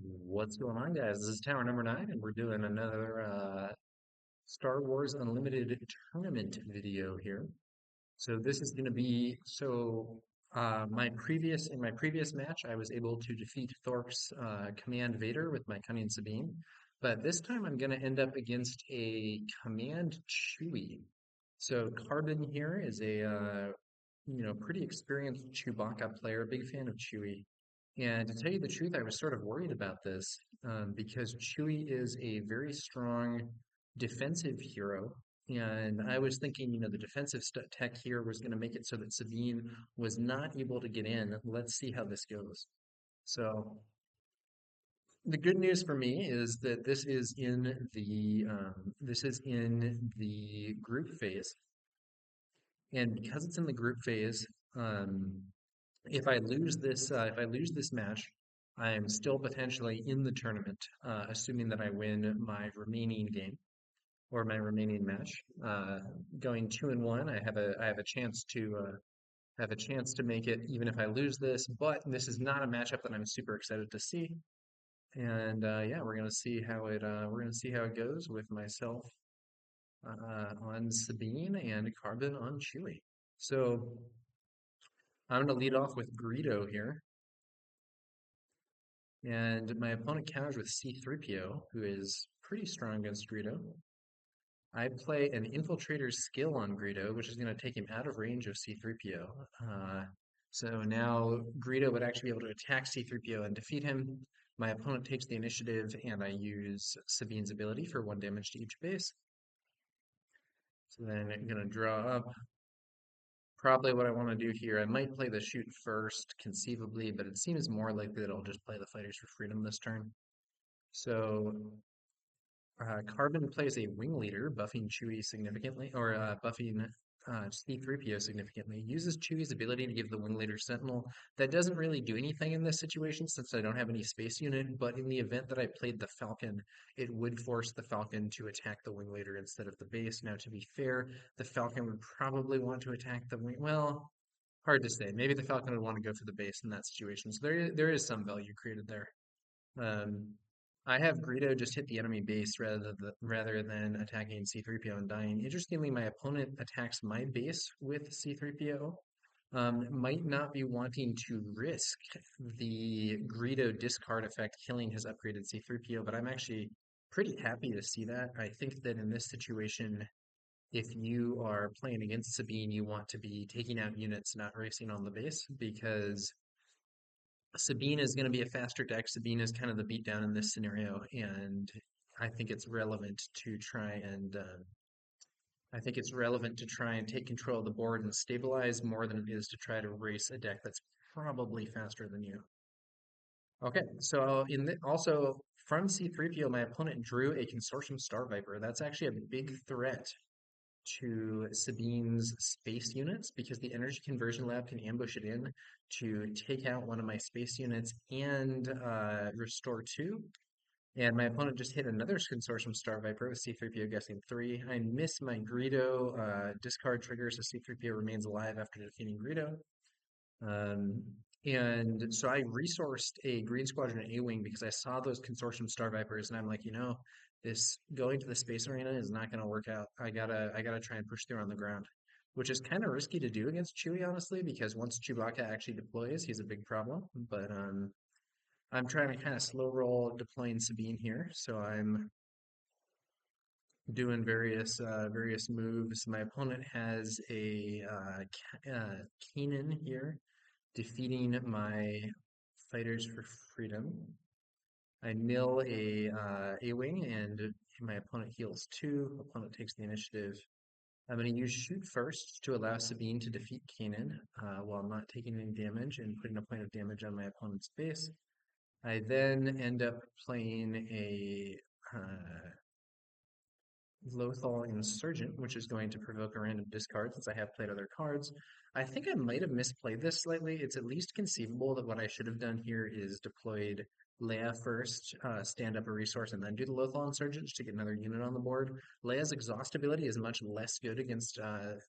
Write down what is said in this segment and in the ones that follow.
What's going on, guys? This is Tower number 9, and we're doing another Star Wars Unlimited tournament video here. So this is going to be in my previous match, I was able to defeat thorrk's Command Vader with my Cunning Sabine, but this time I'm going to end up against a Command Chewie. So Carbon here is a pretty experienced Chewbacca player, big fan of Chewie. And to tell you the truth, I was sort of worried about this because Chewie is a very strong defensive hero. And I was thinking, the defensive tech here was going to make it so that Sabine was not able to get in. Let's see how this goes. So the good news for me is that this is in the group phase, and because it's in the group phase, um, if I lose this match, I am still potentially in the tournament, assuming that I win my remaining game or my remaining match. Going 2-1, I have a chance to make it even if I lose this. But this is not a matchup that I'm super excited to see. And yeah, we're gonna see how it goes with myself on Sabine and Carbon on Chewie. So I'm gonna lead off with Greedo here. And my opponent counters with C3PO, who is pretty strong against Greedo. I play an Infiltrator's skill on Greedo, which is going to take him out of range of C3PO. So now Greedo would actually be able to attack C3PO and defeat him. My opponent takes the initiative, and I use Sabine's ability for 1 damage to each base. So then I'm going to draw up. Probably what I want to do here, I might play the shoot first, conceivably, but it seems more likely that I'll just play the Fighters for Freedom this turn. So Carbon plays a wing leader, buffing Chewie significantly, or buffing C3PO significantly. Uses Chewie's ability to give the wing leader Sentinel. That doesn't really do anything in this situation since I don't have any space unit, but in the event that I played the Falcon, it would force the Falcon to attack the wing leader instead of the base. Now, to be fair, the Falcon would probably want to attack the wing. Well, hard to say. Maybe the Falcon would want to go for the base in that situation. So there is some value created there. Um, I have Greedo just hit the enemy base rather than attacking C3PO and dying. Interestingly, my opponent attacks my base with C3PO. Might not be wanting to risk the Greedo discard effect killing his upgraded C3PO, but I'm actually pretty happy to see that. I think that in this situation, if you are playing against Sabine, you want to be taking out units, not racing on the base, because Sabine is going to be a faster deck. Sabine is kind of the beatdown in this scenario, and I think it's relevant to try and take control of the board and stabilize more than it is to try to race a deck that's probably faster than you. Okay, so also from C3PO, my opponent drew a Consortium Star Viper. That's actually a big threat to Sabine's space units because the energy conversion lab can ambush it in to take out one of my space units and restore 2. And my opponent just hit another Consortium Star Viper with C3PO guessing 3. I miss my Greedo discard trigger, so C3PO remains alive after defeating Greedo. And so I resourced a Green Squadron A-Wing because I saw those Consortium Star Vipers, and I'm like, this going to the space arena is not going to work out. I gotta try and push through on the ground, which is kind of risky to do against Chewie, honestly, because once Chewbacca actually deploys, he's a big problem. But I'm trying to kind of slow roll deploying Sabine here, so I'm doing various moves. My opponent has a Kanan here, defeating my Fighters for Freedom. I mill a A-Wing, and my opponent heals 2. Opponent takes the initiative. I'm going to use Shoot first to allow Sabine to defeat Kanan while not taking any damage and putting a point of damage on my opponent's base. I then end up playing a Lothal Insurgent, which is going to provoke a random discard since I have played other cards. I think I might have misplayed this slightly. It's at least conceivable that what I should have done here is deployed Leia first, stand up a resource, and then do the Lothal Insurgent to get another unit on the board. Leia's exhaust ability is much less good against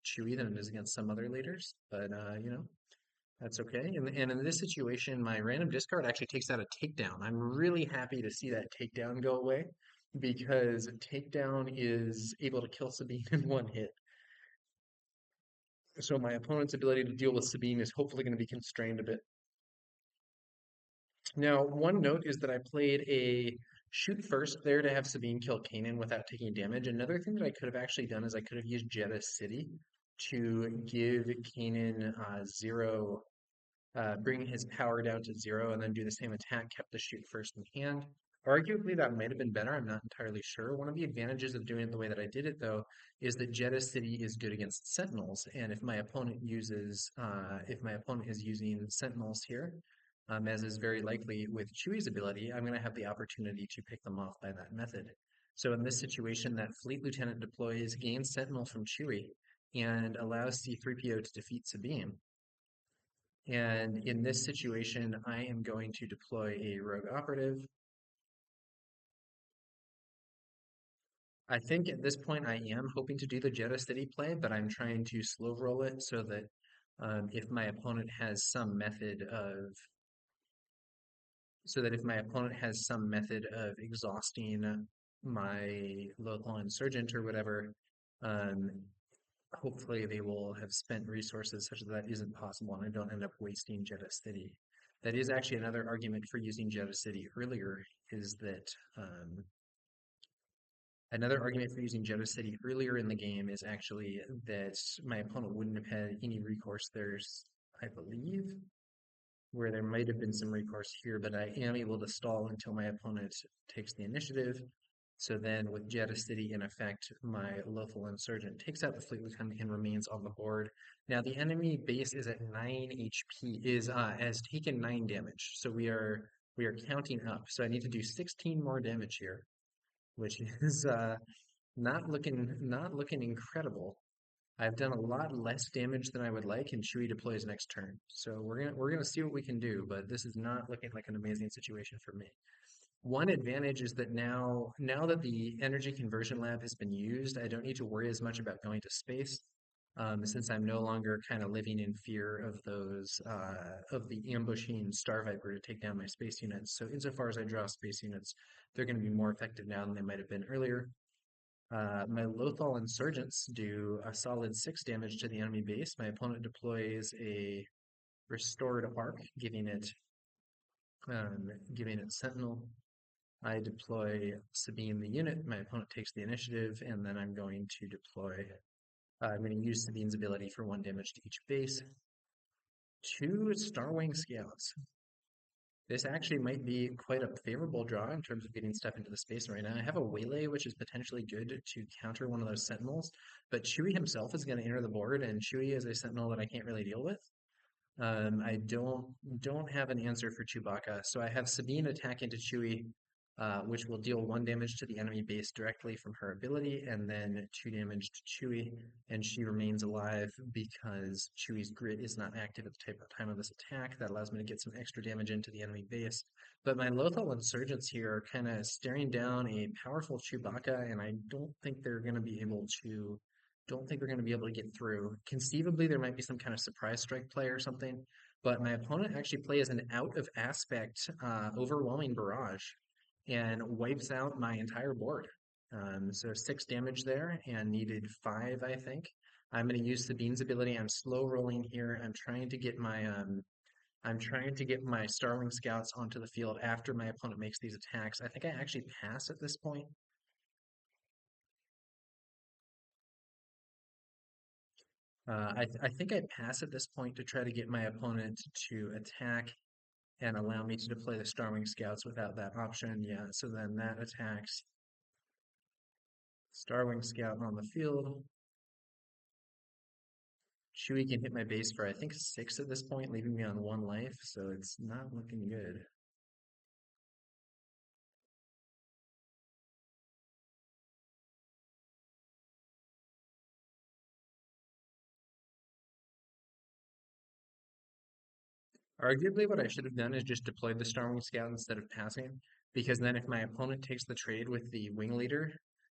Chewie than it is against some other leaders, but That's okay. And in this situation, my random discard actually takes out a takedown. I'm really happy to see that takedown go away because takedown is able to kill Sabine in one hit. So my opponent's ability to deal with Sabine is hopefully going to be constrained a bit. Now, one note is that I played a shoot first there to have Sabine kill Kanan without taking damage. Another thing that I could have actually done is I could have used Jeddah City to give Kanan zero, bring his power down to zero, and then do the same attack, kept the shoot first in hand. Arguably, that might have been better. I'm not entirely sure. One of the advantages of doing it the way that I did it, though, is that Jeddah City is good against Sentinels, and if my opponent is using Sentinels here, as is very likely with Chewie's ability, I'm going to have the opportunity to pick them off by that method. So in this situation, that Fleet Lieutenant deploys, gains Sentinel from Chewie, and allows C-3PO to defeat Sabine. And in this situation, I am going to deploy a Rogue Operative. I think at this point I am hoping to do the Jeddah City play, but I'm trying to slow roll it so that if my opponent has some method of exhausting my local insurgent or whatever, um, hopefully they will have spent resources such that that isn't possible and I don't end up wasting Jeddah City. That is actually another argument for using Jeddah City earlier, is that another argument for using Jeddah City earlier in the game is actually that my opponent wouldn't have had any recourse. There's, I believe, where there might have been some recourse here, but I am able to stall until my opponent takes the initiative. So then with Jeddah City in effect, my local insurgent takes out the fleet lieutenant and remains on the board. Now the enemy base is at 9 HP, has taken 9 damage. So we are counting up. So I need to do 16 more damage here, which is not looking incredible. I've done a lot less damage than I would like, and Chewie deploys next turn. So we're gonna see what we can do, but this is not looking like an amazing situation for me. One advantage is that now that the energy conversion lab has been used, I don't need to worry as much about going to space, since I'm no longer kind of living in fear of those of the ambushing Star Viper to take down my space units. So insofar as I draw space units, they're going to be more effective now than they might have been earlier. My Lothal insurgents do a solid 6 damage to the enemy base. My opponent deploys a restored arc, giving it Sentinel. I deploy Sabine the unit. My opponent takes the initiative, and then I'm going to use Sabine's ability for 1 damage to each base. 2 Starwing Scouts. This actually might be quite a favorable draw in terms of getting stuff into the space right now. I have a Waylay, which is potentially good to counter one of those Sentinels, but Chewie himself is going to enter the board, and Chewie is a Sentinel that I can't really deal with. I don't have an answer for Chewbacca, so I have Sabine attack into Chewie, which will deal 1 damage to the enemy base directly from her ability, and then 2 damage to Chewie, and she remains alive because Chewie's grid is not active at the time of this attack. That allows me to get some extra damage into the enemy base. But my Lothal insurgents here are kind of staring down a powerful Chewbacca, and I don't think they're going to be able to get through. Conceivably, there might be some kind of surprise strike play or something, but my opponent actually plays an out of aspect overwhelming barrage and wipes out my entire board. So 6 damage there and needed 5, I think. I'm going to use Sabine's ability. I'm slow rolling here. I'm trying to get my Starling Scouts onto the field after my opponent makes these attacks. I think I actually pass at this point. I think I pass at this point to try to get my opponent to attack and allow me to deploy the Starwing Scouts without that option. Yeah, so then that attacks. Starwing Scout on the field. Chewie can hit my base for, I think, 6 at this point, leaving me on 1 life, so it's not looking good. Arguably, what I should have done is just deployed the Starwing Scout instead of passing, because then if my opponent takes the trade with the Wing Leader,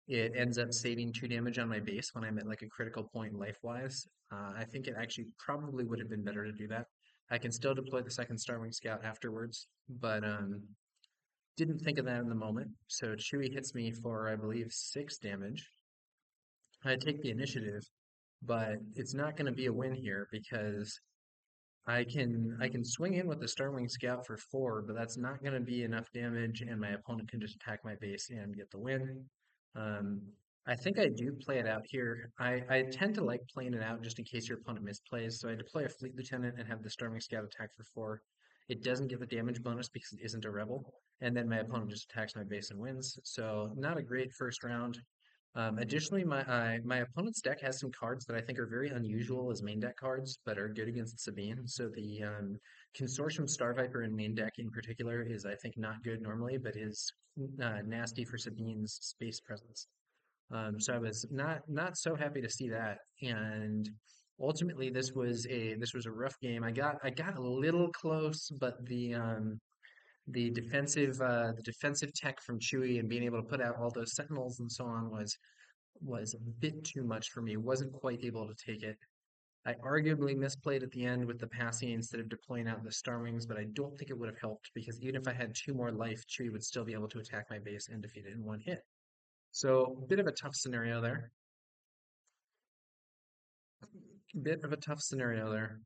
it ends up saving 2 damage on my base when I'm at like a critical point life-wise. I think it actually probably would have been better to do that. I can still deploy the second Starwing Scout afterwards, but didn't think of that in the moment. So Chewie hits me for, I believe, 6 damage. I take the initiative, but it's not going to be a win here because I can swing in with the Starwing Scout for 4, but that's not going to be enough damage, and my opponent can just attack my base and get the win. Um, I think I do play it out here. I tend to like playing it out just in case your opponent misplays. So I deploy a Fleet Lieutenant and have the Starwing Scout attack for 4. It doesn't get the damage bonus because it isn't a rebel, and then my opponent just attacks my base and wins. So not a great first round. Additionally, my opponent's deck has some cards that I think are very unusual as main deck cards, but are good against Sabine. So the Consortium Star Viper in main deck in particular is, I think, not good normally, but is nasty for Sabine's space presence. So I was not so happy to see that, and ultimately this was a rough game. I got a little close, but the defensive tech from Chewie and being able to put out all those sentinels and so on was a bit too much for me. Wasn't quite able to take it. I arguably misplayed at the end with the passing instead of deploying out the Star Wings, but I don't think it would have helped because even if I had 2 more life, Chewie would still be able to attack my base and defeat it in 1 hit. So, bit of a tough scenario there. Bit of a tough scenario there.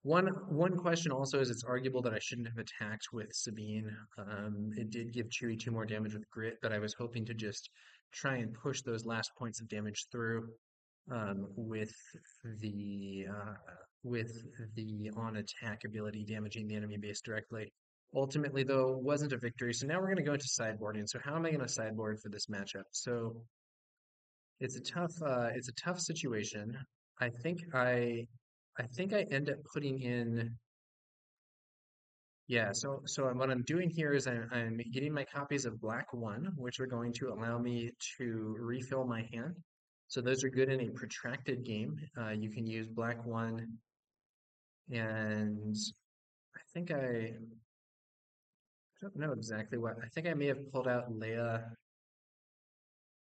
One question also is it's arguable that I shouldn't have attacked with Sabine. It did give Chewie 2 more damage with Grit, but I was hoping to just try and push those last points of damage through with the uh, with the on attack ability damaging the enemy base directly. Ultimately, though, wasn't a victory. So now we're going to go into sideboarding. So how am I going to sideboard for this matchup? So it's a tough situation. I think I I think I end up putting in yeah, so what I'm doing here is I'm getting my copies of Black 1, which are going to allow me to refill my hand. So those are good in a protracted game. You can use Black 1, and I think I don't know exactly what. I think I may have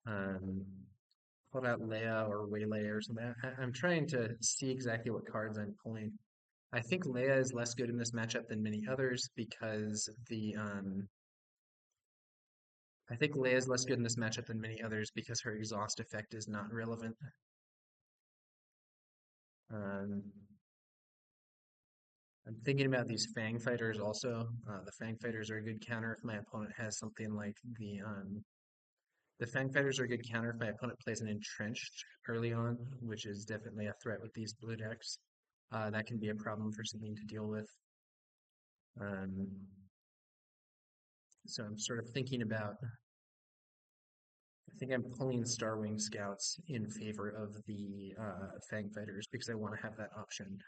um, pulled out Leia or Waylay or something. I'm trying to see exactly what cards I'm pulling. I think Leia is less good in this matchup than many others because I think Leia is less good in this matchup than many others because her exhaust effect is not relevant. Um, I'm thinking about these Fang Fighters also. The Fang Fighters are a good counter if my opponent has something like the Fang Fighters are a good counter if my opponent plays an Entrenched early on, which is definitely a threat with these blue decks. That can be a problem for something to deal with. Um, so I'm sort of thinking about I think I'm pulling Starwing Scouts in favor of the Fang Fighters because I want to have that option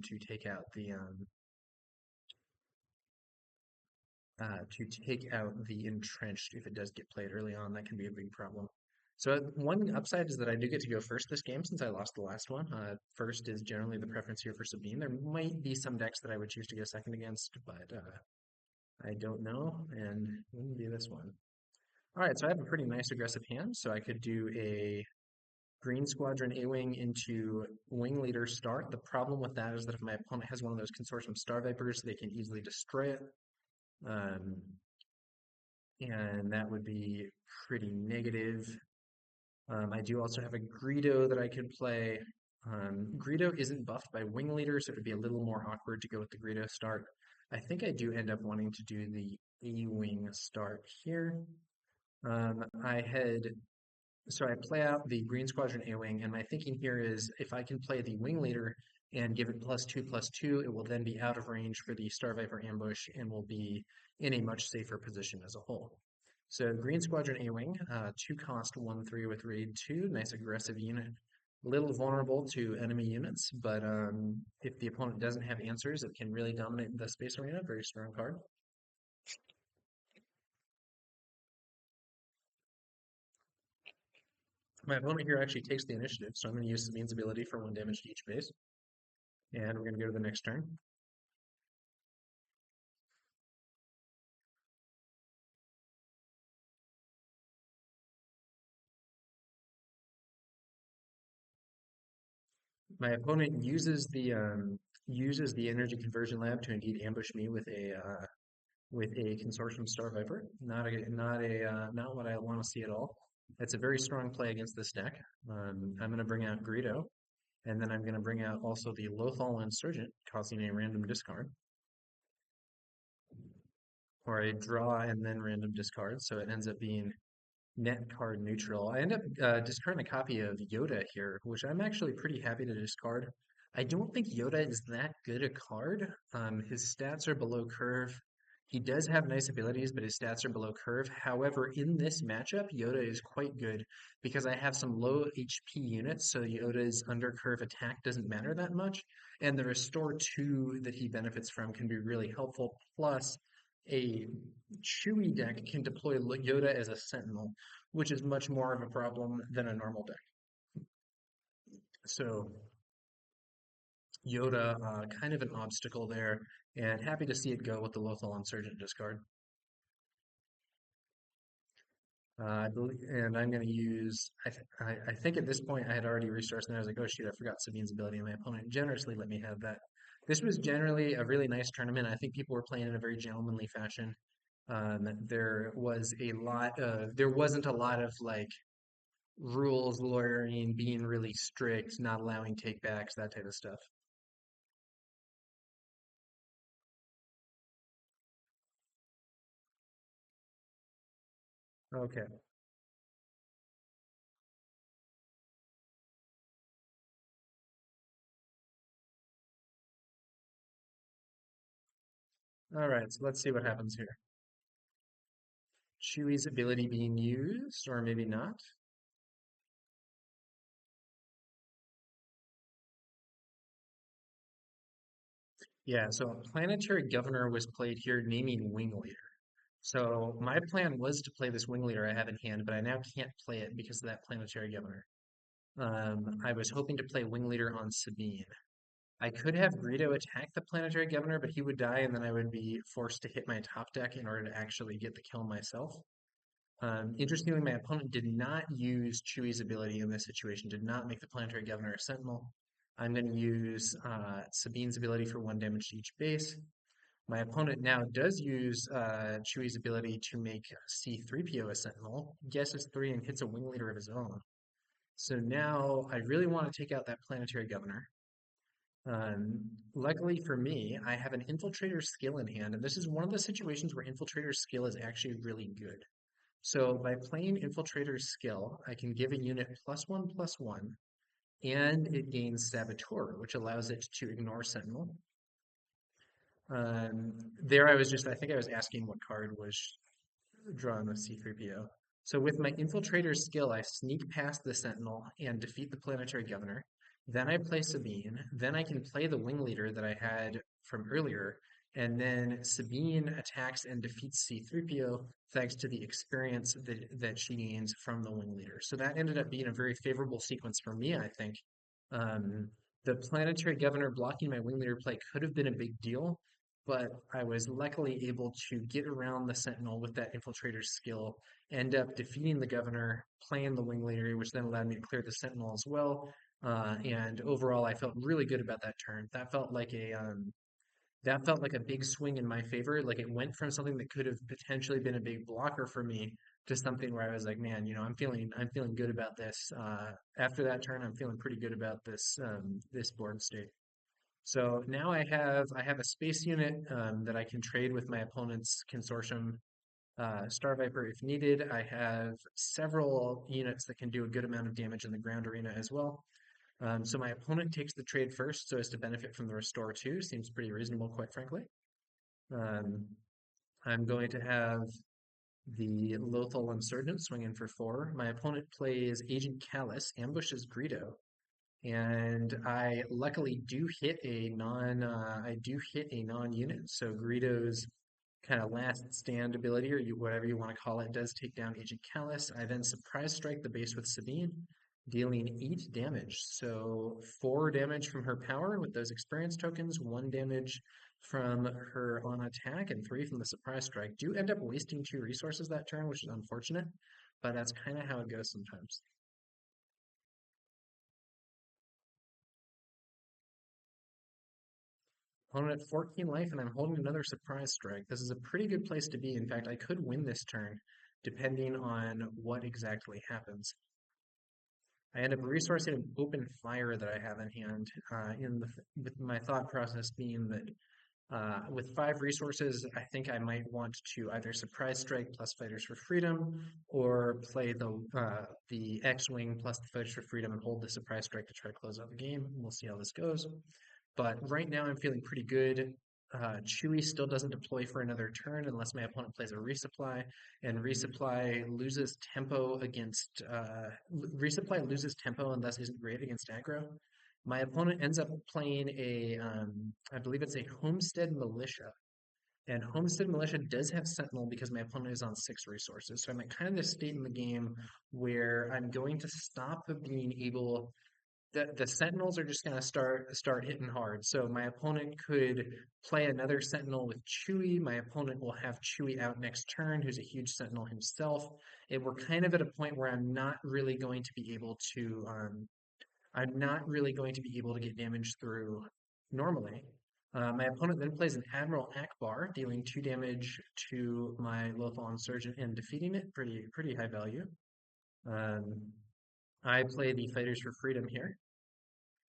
to take out the entrenched if it does get played early on. That can be a big problem. So one upside is that I do get to go first this game since I lost the last one. First is generally the preference here for Sabine. There might be some decks that I would choose to go second against, but I don't know, and it wouldn't be this one. All right, so I have a pretty nice aggressive hand, so I could do a Green Squadron A-Wing into Wing Leader start. The problem with that is that if my opponent has one of those Consortium Star Vipers, they can easily destroy it. Um, and that would be pretty negative. I do also have a Greedo that I could play. Greedo isn't buffed by Wing Leader, so it would be a little more awkward to go with the Greedo start. I think I do end up wanting to do the A-Wing start here. I had So I play out the Green Squadron A-Wing, and my thinking here is if I can play the Wing Leader and give it +2/+2, it will then be out of range for the Star Viper ambush and will be in a much safer position as a whole. So Green Squadron A-Wing, 2 cost 1/3 with raid 2, nice aggressive unit. A little vulnerable to enemy units, but if the opponent doesn't have answers, it can really dominate the space arena. Very strong card. My opponent here actually takes the initiative, so I'm going to use Sabine's ability for 1 damage to each base. And we're going to go to the next turn. My opponent uses the energy conversion lab to indeed ambush me with a consortium Star Viper. Not what I want to see at all. It's a very strong play against this deck. I'm going to bring out Greedo, and then I'm going to bring out also the Lothal Insurgent, causing a random discard, or a draw and then random discard. So it ends up being net card neutral. I end up discarding a copy of Yoda here, which I'm actually pretty happy to discard. I don't think Yoda is that good a card. His stats are below curve. He does have nice abilities, but his stats are below curve. However, in this matchup, Yoda is quite good because I have some low HP units, so Yoda's under curve attack doesn't matter that much. And the Restore 2 that he benefits from can be really helpful. Plus, a Chewie deck can deploy Yoda as a Sentinel, which is much more of a problem than a normal deck. So Yoda, kind of an obstacle there, and happy to see it go with the Lothal Insurgent discard. I believe, and I'm going to use. I think at this point I had already resourced, and I was like, oh shoot, I forgot Sabine's ability, and my opponent generously let me have that. This was generally a really nice tournament. I think people were playing in a very gentlemanly fashion. There wasn't a lot of like rules lawyering, being really strict, not allowing takebacks, that type of stuff. Okay. All right, so let's see what happens here. Chewie's ability being used, or maybe not. Yeah, so a planetary governor was played here, naming Wing Leader. So my plan was to play this Wing Leader I have in hand, but I now can't play it because of that planetary governor. I was hoping to play Wing Leader on Sabine. I could have Greedo attack the planetary governor, but he would die, and then I would be forced to hit my top deck in order to actually get the kill myself. Interestingly, my opponent did not use Chewie's ability in this situation, did not make the planetary governor a sentinel. I'm going to use Sabine's ability for 1 damage to each base. My opponent now does use Chewie's ability to make C3PO a sentinel, guesses 3 and hits a wing leader of his own. So now I really want to take out that planetary governor. Luckily for me, I have an infiltrator skill in hand, and this is one of the situations where infiltrator skill is actually really good. So by playing Infiltrator's skill, I can give a unit +1/+1, and it gains Saboteur, which allows it to ignore Sentinel. There I think I was asking what card was drawn with C3PO. So with my Infiltrator's skill, I sneak past the Sentinel and defeat the Planetary Governor. Then I play Sabine. Then I can play the Wing Leader that I had from earlier, and then Sabine attacks and defeats C3PO thanks to the experience that she gains from the Wing Leader. So that ended up being a very favorable sequence for me, I think. Um, the Planetary Governor blocking my Wing Leader play could have been a big deal, but I was luckily able to get around the Sentinel with that Infiltrator skill, end up defeating the Governor, playing the Wing Leader, which then allowed me to clear the Sentinel as well. And overall, I felt really good about that turn. That felt like a big swing in my favor. Like it went from something that could have potentially been a big blocker for me to something where I was like, man, I'm feeling good about this. After that turn, I'm feeling pretty good about this board state. So now I have a space unit that I can trade with my opponent's consortium Star Viper if needed. I have several units that can do a good amount of damage in the ground arena as well. So my opponent takes the trade first so as to benefit from the Restore 2. Seems pretty reasonable, quite frankly. Um, I'm going to have the Lothal Insurgent swing in for 4. My opponent plays Agent Callus, ambushes Greedo, and I luckily do hit a non-unit. So Greedo's kind of last stand ability, or whatever you want to call it, does take down Agent Callus. I then surprise strike the base with Sabine, dealing 8 damage. So 4 damage from her power with those experience tokens, 1 damage from her on attack, and 3 from the surprise strike. Do end up wasting 2 resources that turn, which is unfortunate, but that's kind of how it goes sometimes. Opponent at 14 life, and I'm holding another surprise strike. This is a pretty good place to be. In fact, I could win this turn, depending on what exactly happens. I end up resourcing an open fire that I have in hand, with my thought process being that with 5 resources, I think I might want to either surprise strike plus Fighters for Freedom, or play the X-wing plus the Fighters for Freedom and hold the surprise strike to try to close out the game. We'll see how this goes. But right now, I'm feeling pretty good. Chewie still doesn't deploy for another turn unless my opponent plays a resupply, and resupply loses tempo and thus isn't great against aggro. My opponent ends up playing I believe it's a Homestead Militia, and Homestead Militia does have Sentinel because my opponent is on 6 resources. So I'm at kind of this state in the game where I'm going to stop being able the Sentinels are just going to start hitting hard. So my opponent could play another Sentinel with Chewie. My opponent will have Chewie out next turn, who's a huge Sentinel himself. And we're kind of at a point where I'm not really going to be able to get damage through normally. My opponent then plays an Admiral Akbar, dealing 2 damage to my Lothal Insurgent and defeating it. Pretty high value. I play the Fighters for Freedom here.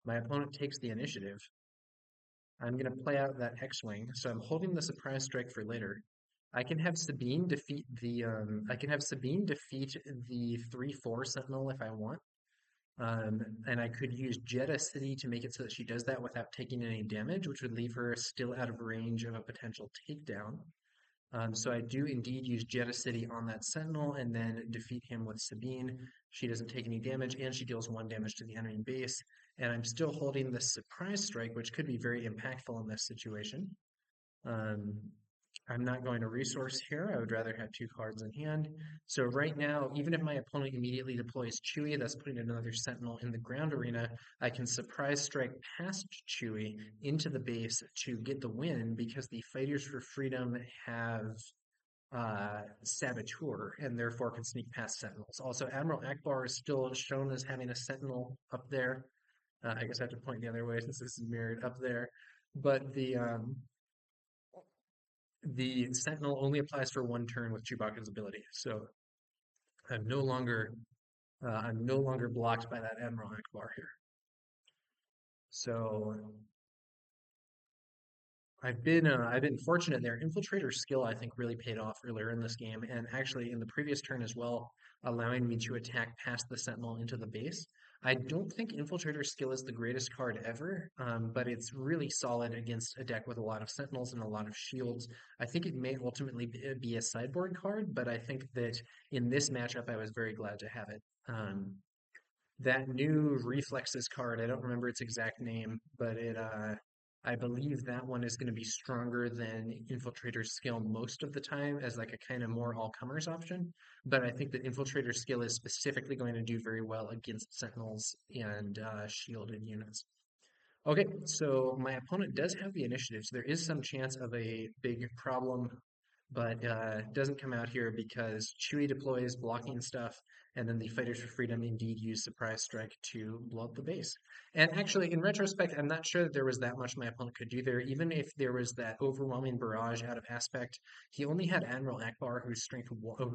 My opponent takes the initiative. I'm going to play out that X-wing, so I'm holding the surprise strike for later. I can have Sabine defeat the 3/4 Sentinel if I want. And I could use Jeddah City to make it so that she does that without taking any damage, which would leave her still out of range of a potential takedown. So I do indeed use Jeddah City on that Sentinel and then defeat him with Sabine. She doesn't take any damage and she deals 1 damage to the enemy base. And I'm still holding the surprise strike, which could be very impactful in this situation. Um, I'm not going to resource here. I would rather have 2 cards in hand. So right now, even if my opponent immediately deploys Chewie, that's putting another Sentinel in the ground arena, I can surprise strike past Chewie into the base to get the win because the Fighters for Freedom have Saboteur and therefore can sneak past Sentinels. Also, Admiral Akbar is still shown as having a Sentinel up there. I guess I have to point the other way since this is mirrored up there. But the Sentinel only applies for 1 turn with Chewbacca's ability, so I'm no longer blocked by that Admiral Akbar here. So I've been fortunate there. Infiltrator skill I think really paid off earlier in this game, and actually in the previous turn as well, allowing me to attack past the Sentinel into the base. I don't think Infiltrator skill is the greatest card ever, but it's really solid against a deck with a lot of Sentinels and a lot of shields. I think it may ultimately be a sideboard card, but I think that in this matchup I was very glad to have it. That new Reflexes card, I don't remember its exact name, but I believe that one is going to be stronger than Infiltrator's skill most of the time as like a kind of more all-comers option. But I think that Infiltrator's skill is specifically going to do very well against Sentinels and shielded units. Okay, so my opponent does have the initiative, so there is some chance of a big problem, but doesn't come out here because Chewie deploys blocking stuff, and then the Fighters for Freedom indeed use Surprise Strike to blow up the base. And actually, in retrospect, I'm not sure that there was that much my opponent could do there. Even if there was that overwhelming barrage out of aspect, he only had Admiral Akbar, who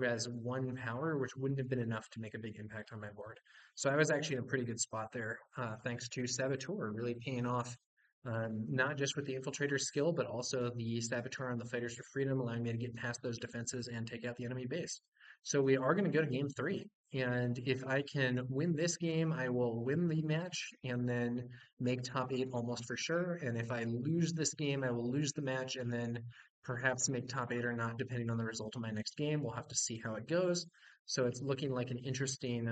has 1 power, which wouldn't have been enough to make a big impact on my board. So I was actually in a pretty good spot there, thanks to Saboteur really paying off. Not just with the Infiltrator skill, but also the Saboteur on the Fighters for Freedom, allowing me to get past those defenses and take out the enemy base. So we are going to go to game 3. And if I can win this game, I will win the match and then make top 8 almost for sure. And if I lose this game, I will lose the match and then perhaps make top 8 or not, depending on the result of my next game. We'll have to see how it goes. So it's looking like an interesting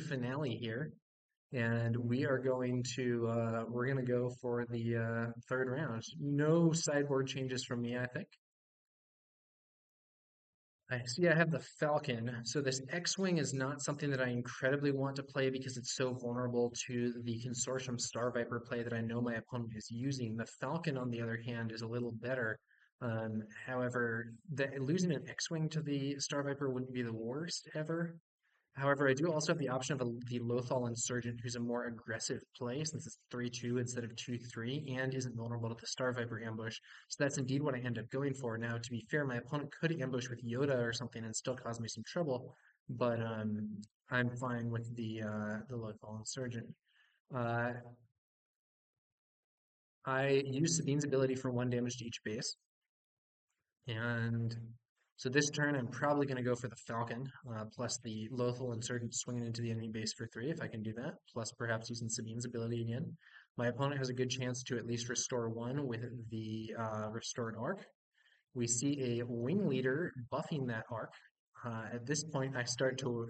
finale here. And we're going to go for the 3rd round. No sideboard changes from me, I think. I see I have the Falcon. So this X-Wing is not something that I incredibly want to play because it's so vulnerable to the Consortium Star Viper play that I know my opponent is using. The Falcon, on the other hand, is a little better. However, losing an X-Wing to the Star Viper wouldn't be the worst ever. However, I do also have the option of the Lothal Insurgent, who's a more aggressive play, since it's 3-2 instead of 2-3, and isn't vulnerable to the Star Viper ambush. So that's indeed what I end up going for. Now, to be fair, my opponent could ambush with Yoda or something and still cause me some trouble, but I'm fine with the Lothal Insurgent. Uh, I use Sabine's ability for 1 damage to each base. And so this turn, I'm probably going to go for the Falcon, plus the Lothal Insurgent swinging into the enemy base for 3, if I can do that, plus perhaps using Sabine's ability again. My opponent has a good chance to at least restore 1 with the restored arc. We see a wing leader buffing that arc. At this point, I start to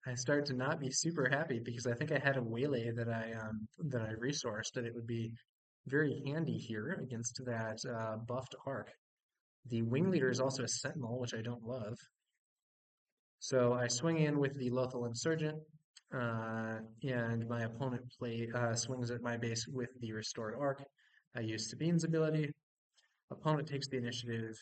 I start to not be super happy because I think I had a waylay that I resourced, and it would be very handy here against that buffed arc. The wing leader is also a sentinel, which I don't love. So I swing in with the Lothal Insurgent, and my opponent swings at my base with the restored arc. I use Sabine's ability. Opponent takes the initiative,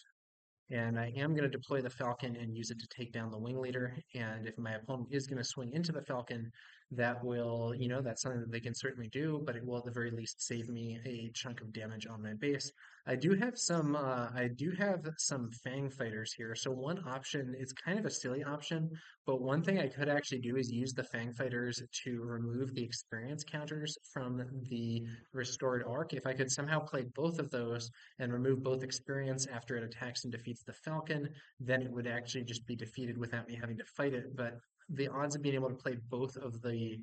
and I am going to deploy the Falcon and use it to take down the wing leader. And if my opponent is going to swing into the Falcon, that will, that's something that they can certainly do, but it will at the very least save me a chunk of damage on my base. I do have some Fang fighters here. So one option, it's kind of a silly option, but one thing I could actually do is use the Fang fighters to remove the experience counters from the restored arc. If I could somehow play both of those and remove both experience after it attacks and defeats the Falcon, then it would actually just be defeated without me having to fight it. But the odds of being able to play both of the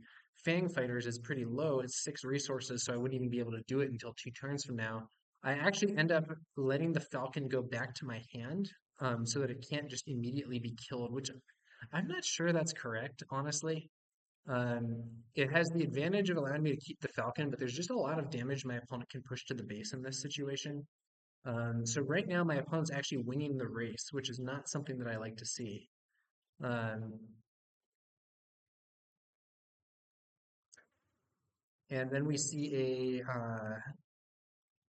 Fang fighters is pretty low. It's 6 resources, so I wouldn't even be able to do it until 2 turns from now. I actually end up letting the Falcon go back to my hand, so that it can't just immediately be killed, which I'm not sure that's correct, honestly. Um, it has the advantage of allowing me to keep the Falcon, but there's just a lot of damage my opponent can push to the base in this situation. So right now my opponent's actually winning the race, which is not something that I like to see. Um, and then we see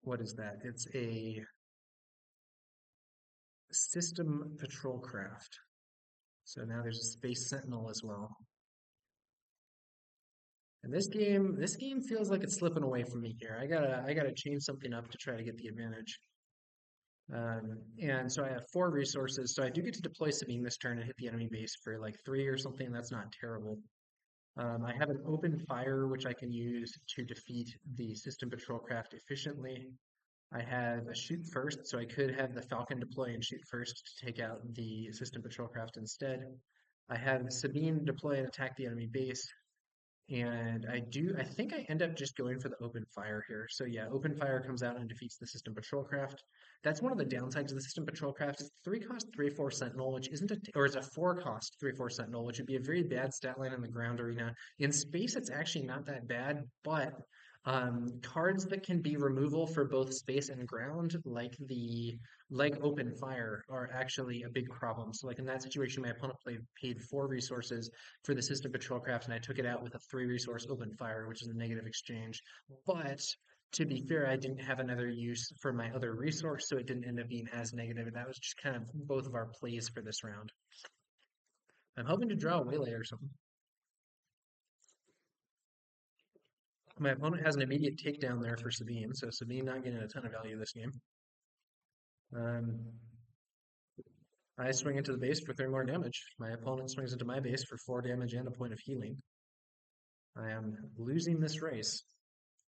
what is that? It's a system patrol craft. So now there's a space sentinel as well. And this game feels like it's slipping away from me here. I gotta change something up to try to get the advantage. And so I have 4 resources. So I do get to deploy Sabine this turn and hit the enemy base for like 3 or something. That's not terrible. I have an open fire, which I can use to defeat the system patrol craft efficiently. I have a shoot first, so I could have the Falcon deploy and shoot first to take out the system patrol craft instead. I have Sabine deploy and attack the enemy base. And I think I end up just going for the open fire here. So yeah, open fire comes out and defeats the system patrol craft. That's one of the downsides of the system patrol craft. It's 3-cost 3/4 sentinel, which isn't or it's a 4-cost 3/4 sentinel, which would be a very bad stat line in the ground arena. In space, it's actually not that bad, but cards that can be removal for both space and ground, like open fire, are actually a big problem. So like in that situation, my opponent paid 4 resources for the system patrol craft, and I took it out with a 3-resource open fire, which is a negative exchange. But to be fair, I didn't have another use for my other resource, so it didn't end up being as negative. And that was just kind of both of our plays for this round. I'm hoping to draw a waylay or something. My opponent has an immediate takedown there for Sabine, so Sabine not getting a ton of value this game. Um, I swing into the base for 3 more damage. My opponent swings into my base for 4 damage and a point of healing. I am losing this race,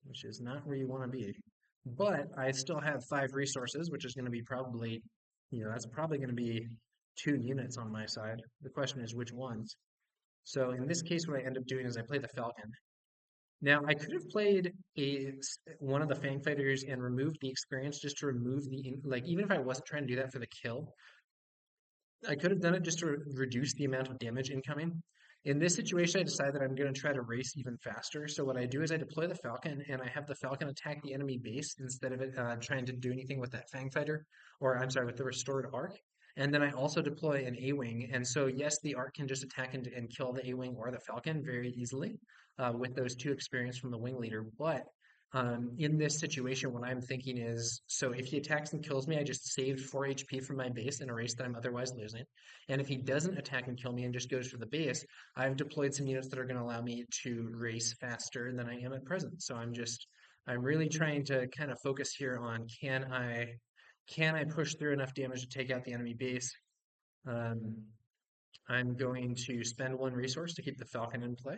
which is not where you want to be. But I still have 5 resources, which is going to be probably, that's probably going to be 2 units on my side. The question is which ones. So in this case, what I end up doing is I play the Falcon. Now, I could have played one of the Fang Fighters and removed the experience just to remove even if I wasn't trying to do that for the kill, I could have done it just to reduce the amount of damage incoming. In this situation, I decided that I'm going to try to race even faster. So what I do is I deploy the Falcon, and I have the Falcon attack the enemy base instead of it trying to do anything with that Fang Fighter, or I'm sorry, with the restored arc. And then I also deploy an A-Wing. And so yes, the arc can just attack and kill the A-Wing or the Falcon very easily with those 2 experience from the Wing Leader. But In this situation, what I'm thinking is, so if he attacks and kills me, I just saved 4 HP from my base in a race that I'm otherwise losing. And if he doesn't attack and kill me and just goes for the base, I've deployed some units that are going to allow me to race faster than I am at present. So I'm really trying to kind of focus here on can I push through enough damage to take out the enemy base? Um, I'm going to spend 1 resource to keep the Falcon in play.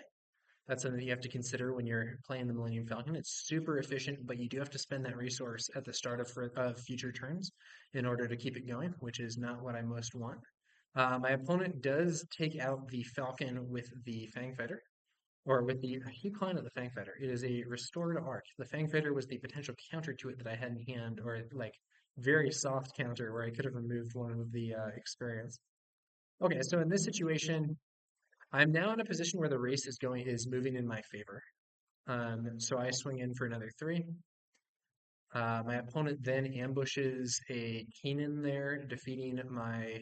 That's something that you have to consider when you're playing the Millennium Falcon. It's super efficient, but you do have to spend that resource at the start of future turns in order to keep it going, which is not what I most want. My opponent does take out the Falcon with the Fang Fighter, or with the, I keep calling it the Fang Fighter. It is a restored arc. The Fang Fighter was the potential counter to it that I had in hand, or like very soft counter where I could have removed one of the experience. Okay, so in this situation, I'm now in a position where the race is moving in my favor. So I swing in for another 3. My opponent then ambushes a Kanan there, defeating my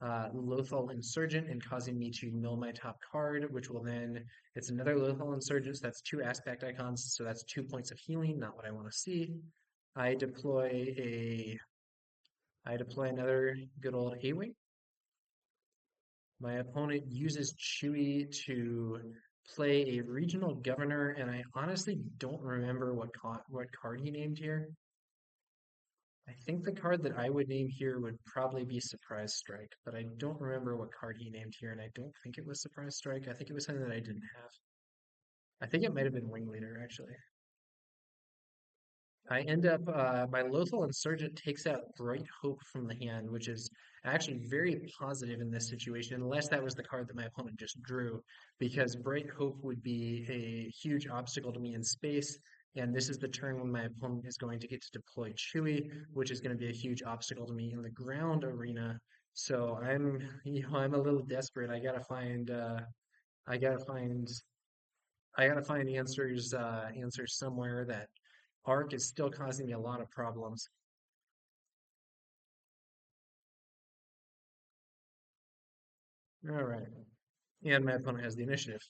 Lothal Insurgent and causing me to mill my top card, which will then, it's another Lothal Insurgent, so that's 2 aspect icons, so that's 2 points of healing, not what I want to see. I deploy a, I deploy another good old A-Wing. My opponent uses Chewie to play a regional governor, and I honestly don't remember what card he named here. I think the card that I would name here would probably be Surprise Strike, but I don't remember what card he named here, and I don't think it was Surprise Strike. I think it was something that I didn't have. I think it might have been Wing Leader, actually. I end up, my Lothal Insurgent takes out Bright Hope from the hand, which is actually very positive in this situation, unless that was the card that my opponent just drew, because Bright Hope would be a huge obstacle to me in space, and this is the turn when my opponent is going to get to deploy Chewie, which is going to be a huge obstacle to me in the ground arena. So I'm a little desperate. I gotta find, I gotta find answers somewhere. That arc is still causing me a lot of problems. All right. And my opponent has the initiative.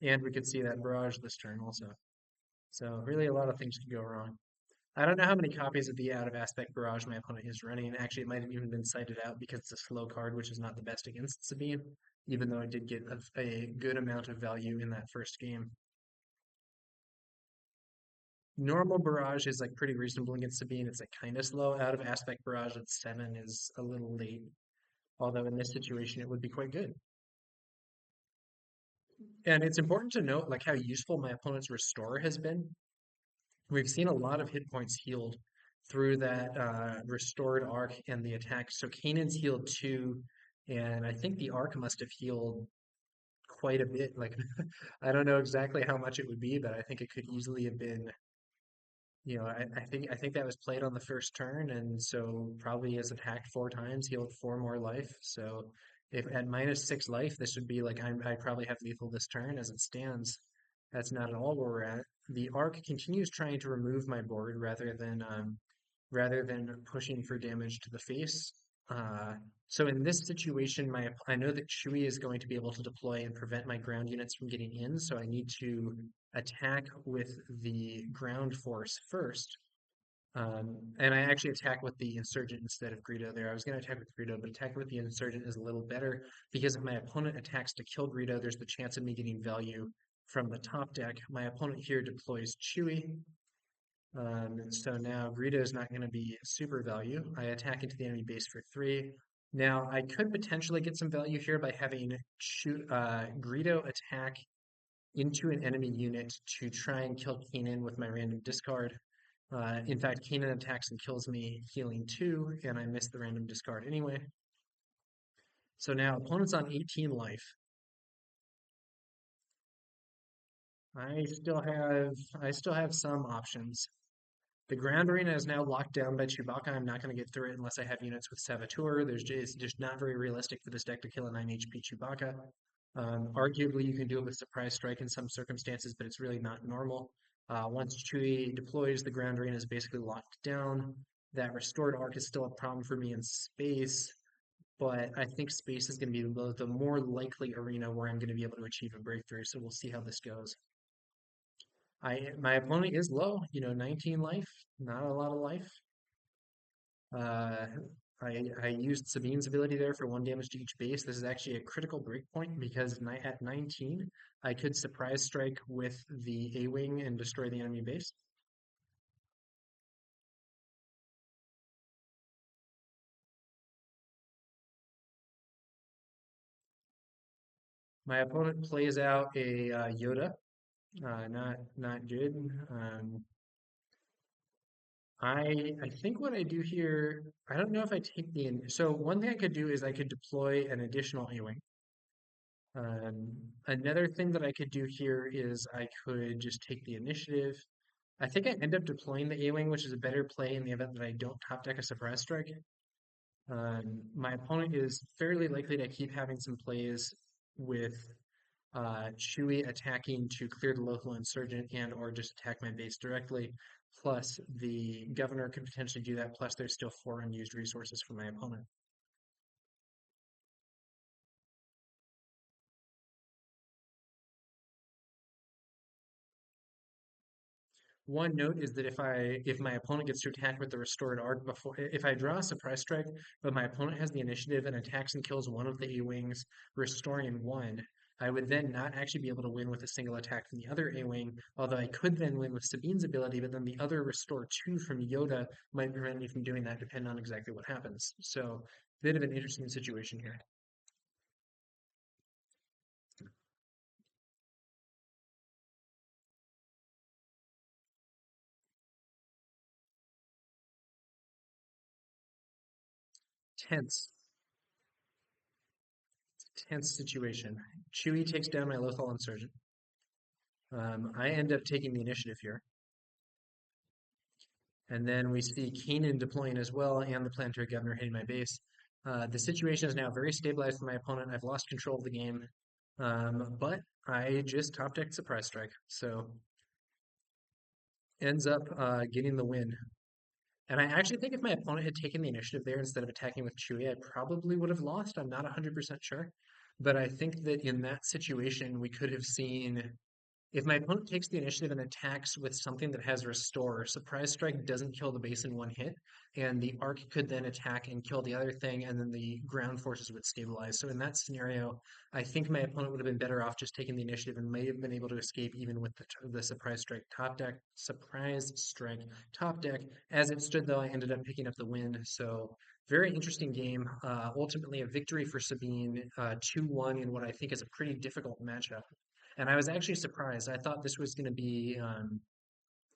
And we could see that barrage this turn also. So really a lot of things could go wrong. I don't know how many copies of the out of aspect barrage my opponent is running. Actually, it might have even been cited out because it's a slow card, which is not the best against Sabine, even though I did get a good amount of value in that first game. Normal barrage is like pretty reasonable against Sabine. It's like kind of slow. Out of aspect barrage at 7 is a little late. Although in this situation it would be quite good. And it's important to note like how useful my opponent's restore has been. We've seen a lot of hit points healed through that restored arc and the attack. So Kanan's healed 2, and I think the arc must have healed quite a bit. Like I don't know exactly how much it would be, but I think it could easily have been, I think that was played on the first turn, and so probably has attacked 4 times, healed 4 more life. So if at -6 life, this would be like I probably have lethal this turn as it stands. That's not at all where we're at. The arc continues trying to remove my board rather than pushing for damage to the face. Uh, so in this situation, I know that Chewie is going to be able to deploy and prevent my ground units from getting in, so I need to attack with the ground force first. And I actually attack with the Insurgent instead of Greedo there. I was going to attack with Greedo, but attacking with the Insurgent is a little better because if my opponent attacks to kill Greedo, there's the chance of me getting value from the top deck. My opponent here deploys Chewie. So now Greedo is not going to be super value. I attack into the enemy base for 3. Now I could potentially get some value here by having Greedo attack into an enemy unit to try and kill Kanan with my random discard. In fact, Kanan attacks and kills me, healing 2, and I miss the random discard anyway. So now opponent's on 18 life. I still have some options. The ground arena is now locked down by Chewbacca. I'm not going to get through it unless I have units with Saboteur. It's just not very realistic for this deck to kill a 9 HP Chewbacca. Arguably, you can do it with Surprise Strike in some circumstances, but it's really not normal. Once Chewie deploys, the ground arena is basically locked down. That restored arc is still a problem for me in space, but I think space is going to be the more likely arena where I'm going to be able to achieve a breakthrough, so we'll see how this goes. My opponent is low, 19 life, not a lot of life. Uh, I used Sabine's ability there for 1 damage to each base. This is actually a critical breakpoint because at 19, I could surprise strike with the A-Wing and destroy the enemy base. My opponent plays out a Yoda. Not good. I think what I do here, I don't know if I take so one thing I could do is I could deploy an additional A-Wing. Another thing that I could do here is I could just take the initiative. I think I end up deploying the A-Wing, which is a better play in the event that I don't top deck a surprise strike. My opponent is fairly likely to keep having some plays with Chewie attacking to clear the local insurgent and or just attack my base directly. Plus, the governor could potentially do that. Plus, there's still 4 unused resources for my opponent. One note is that if my opponent gets to attack with the restored arc before, if I draw a surprise strike, but my opponent has the initiative and attacks and kills one of the A-wings, restoring one, I would then not actually be able to win with a single attack from the other A-wing, although I could then win with Sabine's ability, but then the other restore two from Yoda might prevent me from doing that, depending on exactly what happens. So, bit of an interesting situation here. Tense, tense situation. Chewie takes down my local insurgent. I end up taking the initiative here. And then we see Kanan deploying as well and the planetary governor hitting my base. The situation is now very stabilized for my opponent. I've lost control of the game, but I just top decked surprise strike. So ends up getting the win. And I actually think if my opponent had taken the initiative there instead of attacking with Chewie, I probably would have lost. I'm not 100% sure. But I think that in that situation, we could have seen if my opponent takes the initiative and attacks with something that has restore, surprise strike doesn't kill the base in one hit, and the arc could then attack and kill the other thing, and then the ground forces would stabilize. So in that scenario, I think my opponent would have been better off just taking the initiative and may have been able to escape even with the surprise strike top deck, surprise strike top deck. As it stood though, I ended up picking up the win. So very interesting game. Ultimately, a victory for Sabine, 2-1 in what I think is a pretty difficult matchup. And I was actually surprised. I thought this was going to be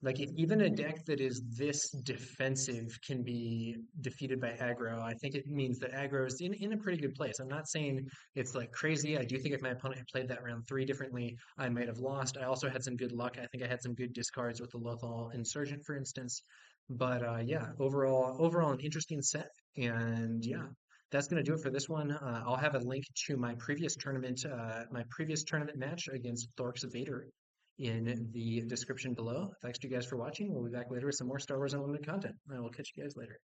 like if even a deck that is this defensive can be defeated by aggro. I think it means that aggro is in a pretty good place. I'm not saying it's like crazy. I do think if my opponent had played that round 3 differently, I might have lost. I also had some good luck. I think I had some good discards with the local insurgent, for instance. But yeah, overall an interesting set. And yeah, that's going to do it for this one. I'll have a link to my previous tournament match against Thorrk Vader in the description below. Thanks to you guys for watching. We'll be back later with some more Star Wars Unlimited content. I will catch you guys later.